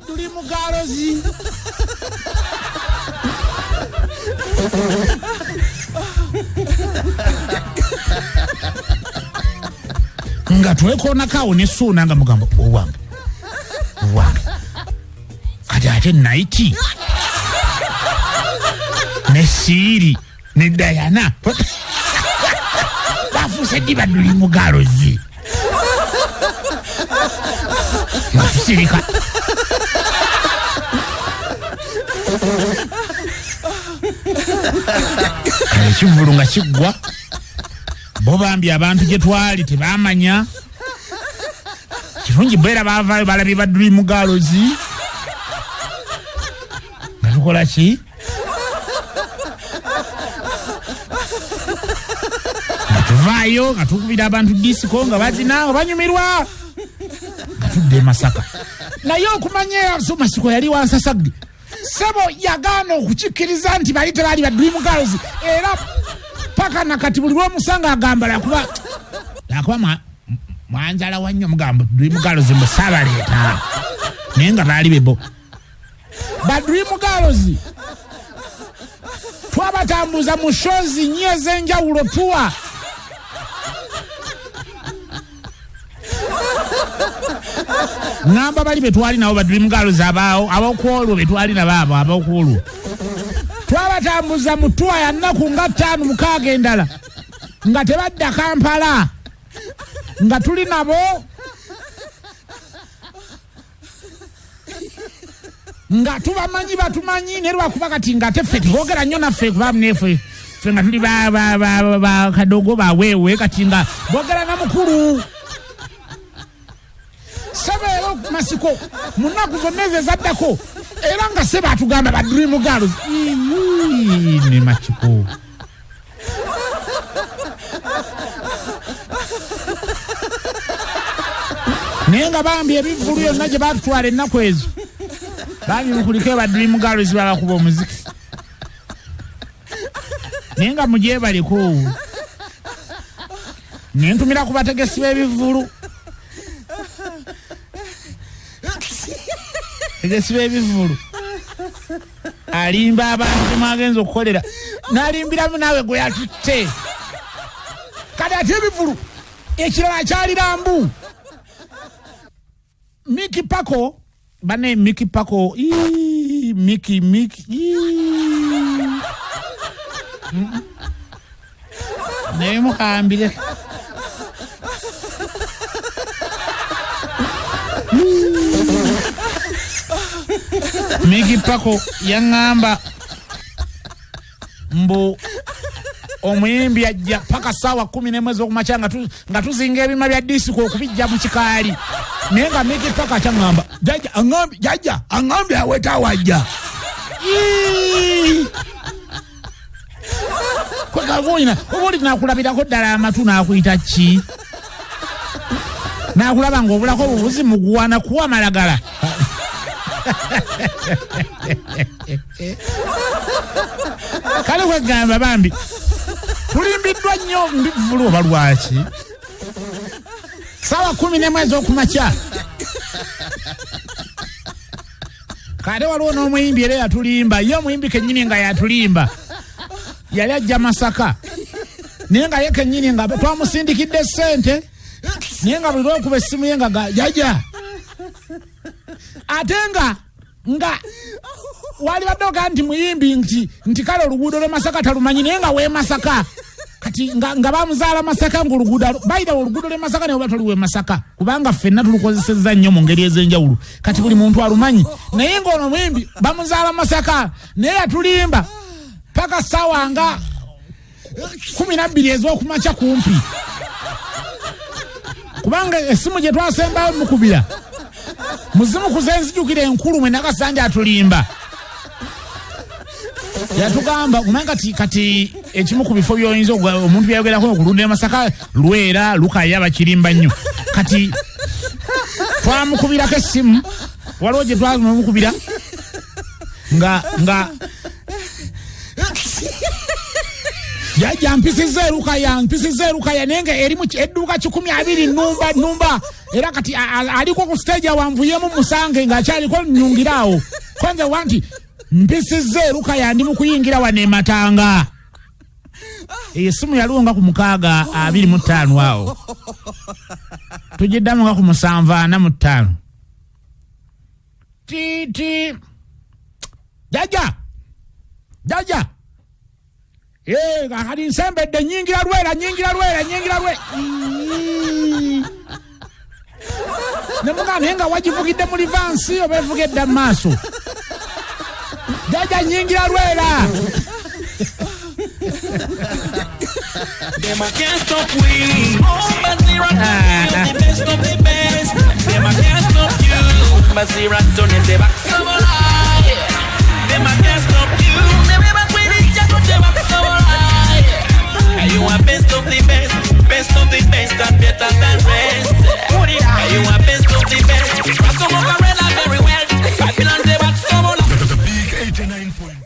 tuli mugalozi nga twekona kawo ne suna nga mugamba owange kati ate naiti ne siri ne Diana bafuse diba tuli mugalozi sirika ekivulu nga kiggwa bo bambi abantu gye twali tebamanya kirungi beera baavaayo balabye baduli mugalozi nga tukola ki nga tuvaayo nga tukubira abantu disiko nga bazina nga banyumirwa nga tudde Masaka naye okumanya Masiko yali wansasagge sebo yagaana okukikkiriza nti bali tebali baduli mugalozi era paka nakati buli lw'omusanga agamba lakuba mwanjala wannyo mugamba baduli mugalozi mbusabaleeta naye nga baali bebo baduli mugalozi twabatambuza mu shozi nnyo ez'enjawulo tuwa ngamba bali betwali nabo baduli mugalozi abakwolwo betwali nabo abakwolwo twabatambuza mu tuwa ya nnaku nga 5-6 endala nga tebadda Kampala nga tuli nabo nga tubamanyi batumanyi ne lwakuba kati nga teffe tubogera nnyo naffe kuba mnefe ffe nga tuli kadogo bawewe kati nga bogera na mukulu Sabeero Masiko munaku zonna ezaddako era nga se batugamba baduli mugalozi ne Makiko naye nga bambi ebivulu byonna gye batutwala ennaku ezo bambi mukuliko baduli mugalozi babakuba omuziki naye nga mugyebaliko nentumira ku bategesi b'ebivulu tegesi b'ebivulu alimba abantu mwagenza okukolera n'alimbiramu naawe gwe yatutte kati ate ebivulu ekirala kyali Lambu Miki Pako bane Miki Pako Miki naye mukambire Miki Pako yangamba mbu omuyimbi ajja paka sawa 11 okumakya nga tuzinga ebima bya disiko okubijja mu kikaali naye nga Miki Pako akyangamba jajja angambe aweta wajja kwekavuyina obuli nakulabirako ddala amatu nakuyita ki nakulaba nga obulako obuvuzi muguwana kuwa malagala kale kwegamba bambi tulimbiddwa nnyo mbivulu oba lwaki sawa 11 okumakya kale waliwo n'omuyimbi era yatulimba ye omuyimbi kennyini nga yatulimba yali ajja Masaka naye nga ye kennyini nga twamusindikidde ssente naye nga buli lwokuba essimu ye nga jaja ate nga wali baddoga nti muyimbi nti kale oluguudo lwe Masaka talumanyi naye nga we Masaka kati nga bamuzaala Masaka ng'oluguudo bayita oluguudo lwe Masaka naye oba toliwe Masaka kubanga ffenna tulukozesezza nnyo mu ngeri ez'enjawulo kati buli muntu alumanyi naye ng'ono muyimbi bamuzaala Masaka naye yatulimba paka sawa nga 12 ez'okumakya kumpi kubanga essimu gye twasembayo mukubira muzimu kuzenzijukira enkulu mwe nakasanja atulimba yatugamba kumanga kati ekimu ku bifo by'oyinza omuntu byayogerako okulunda Masaka Lwera Lukaya bakirimba nnyo kati twamukubirako essimu waliwo gye twamukubira nga jajja mpisiza Lukaya naye nga erimu edduuka 12 numba era kati aliko ku stage awanvuyemu musange ng'akyaliko nnyungirawo kwanza wanti mpisizze Luka yandi mu kuyingira wane Matanga esimu yalunga ku 625 awo tujiddamu nga ku 745 titi jaja kakati nsembedde nyingira lwera nemugambye nga wagivugidde mu livansi oba evugedde mu maaso jaja nyingira lwera Them a can't stop we. Bazira the best of the best. Them a can't stop you. Bazira turning the back so lie. Them a can't stop you. Them ever quit it, just put them back so lie. You are best of the best and better than rest. You are best of the best. So Mogarella very well. Babylon the back so lie. The big 89.1.